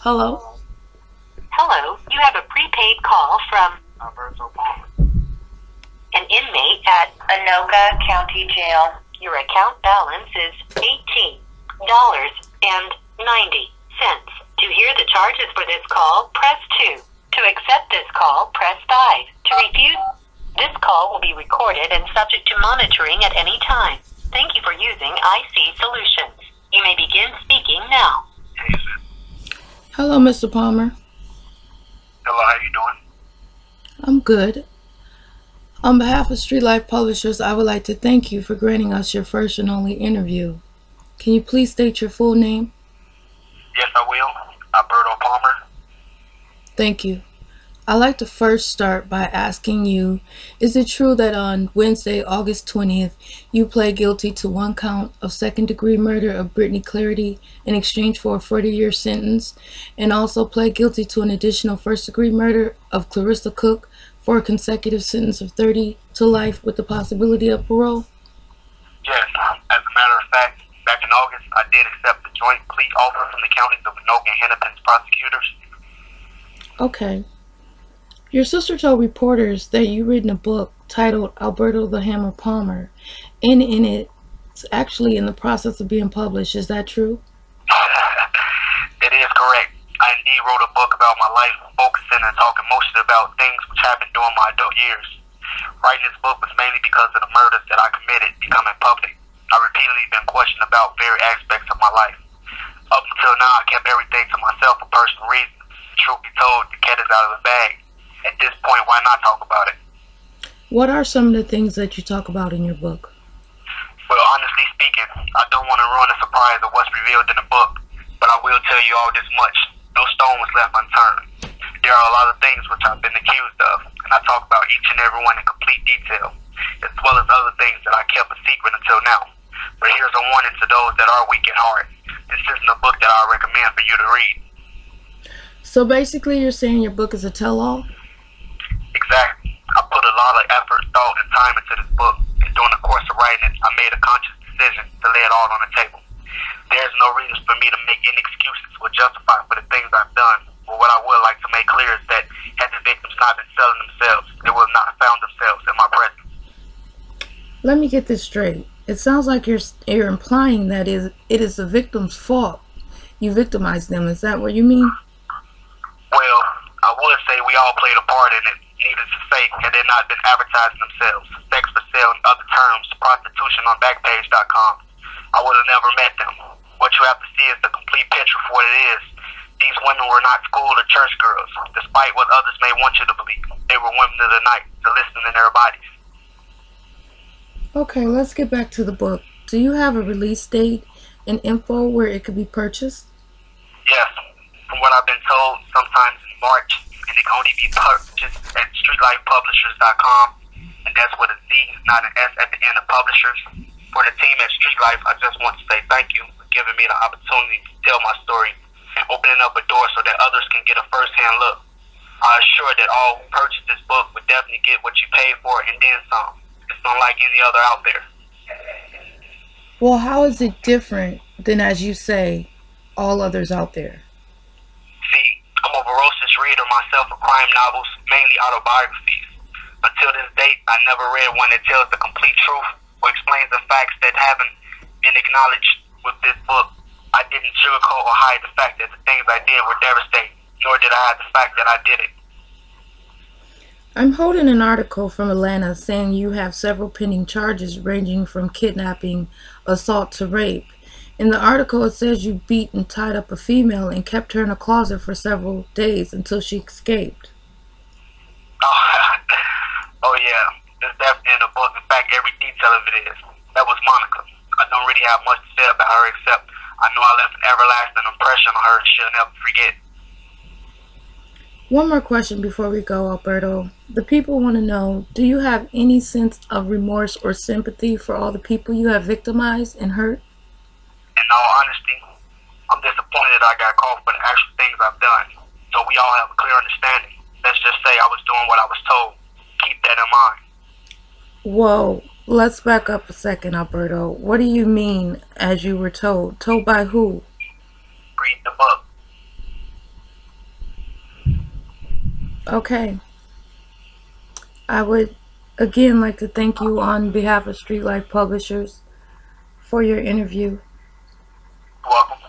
Hello? Hello, you have a prepaid call from Alberto. an inmate at Anoka County Jail. Your account balance is $18.90. To hear the charges for this call, press 2. To accept this call, press 5. To refuse, this call will be recorded and subject to monitoring at any time. Thank you for using IC Solutions. You may begin speaking now. Hello, Mr. Palmer. Hello, how you doing? I'm good. On behalf of Streetlife Publishers, I would like to thank you for granting us your first and only interview. Can you please state your full name? Yes, I will. Alberto Palmer. Thank you. I'd like to first start by asking you, is it true that on Wednesday, August 20th, you pled guilty to one count of second-degree murder of Brittany Clarity in exchange for a 40-year sentence, and also pled guilty to an additional first-degree murder of Clarissa Cook for a consecutive sentence of 30 to life with the possibility of parole? Yes, as a matter of fact, back in August, I did accept the joint plea offer from the counties of Anoka and Hennepin's prosecutors. Okay. Your sister told reporters that you've written a book titled Alberto the Hammer Palmer, and in it, it's actually in the process of being published. Is that true? It is correct. I indeed wrote a book about my life, focusing and talking mostly about things which happened during my adult years. Writing this book was mainly because of the murders that I committed becoming public. I repeatedly been questioned about various aspects of my life. Up until now, I kept everything to myself for personal reasons. Truth be told, the cat is out of the bag. At this point, why not talk about it? What are some of the things that you talk about in your book? Well, honestly speaking, I don't want to ruin the surprise of what's revealed in the book, but I will tell you all this much. No stone was left unturned. There are a lot of things which I've been accused of, and I talk about each and every one in complete detail, as well as other things that I kept a secret until now. But here's a warning to those that are weak at heart. This isn't a book that I recommend for you to read. So basically you're saying your book is a tell-all? Exactly. I put a lot of effort, thought, and time into this book, and during the course of writing it, I made a conscious decision to lay it all on the table. There's no reason for me to make any excuses or justify for the things I've done, but what I would like to make clear is that had the victims not been selling themselves, they would have not found themselves in my presence. Let me get this straight. It sounds like you're implying that it is the victim's fault. You victimized them. Is that what you mean? Well, I would say we all played a part in it. Needless to say, had they not been advertising themselves, sex for sale and other terms, prostitution on Backpage.com, I would have never met them. What you have to see is the complete picture for what it is. These women were not school or church girls, despite what others may want you to believe. They were women of the night, to listen in their bodies. Okay, let's get back to the book. Do you have a release date and info where it could be purchased? Yes, from what I've been told, sometimes in March, and it can only be purchased at StreetlifePublishers.com, and that's with a Z, not an S at the end of Publishers. For the team at Streetlife, I just want to say thank you for giving me the opportunity to tell my story and opening up a door so that others can get a first-hand look. I assure that all who purchase this book would definitely get what you paid for and then some. It's unlike any other out there. Well, how is it different than, as you say, all others out there? See, I'm a voracious reader myself of crime novels, mainly autobiographies. Until this date, I never read one that tells the complete truth or explains the facts that haven't been acknowledged with this book. I didn't sugarcoat or hide the fact that the things I did were devastating, nor did I hide the fact that I did it. I'm holding an article from Atlanta saying you have several pending charges ranging from kidnapping, assault to rape. In the article, it says you beat and tied up a female and kept her in a closet for several days until she escaped. Oh yeah, it's definitely in the book. In fact, every detail of it is. That was Monica. I don't really have much to say about her except I know I left an everlasting impression on her she'll never forget. One more question before we go, Alberto. The people want to know, do you have any sense of remorse or sympathy for all the people you have victimized and hurt? In all honesty, I'm disappointed I got caught for the actual things I've done. So we all have a clear understanding. Let's just say I was doing what I was told. Keep that in mind. Whoa, let's back up a second, Alberto. What do you mean, as you were told? Told by who? Read the book. Okay. I would again like to thank you on behalf of Streetlife Publishers for your interview. Welcome.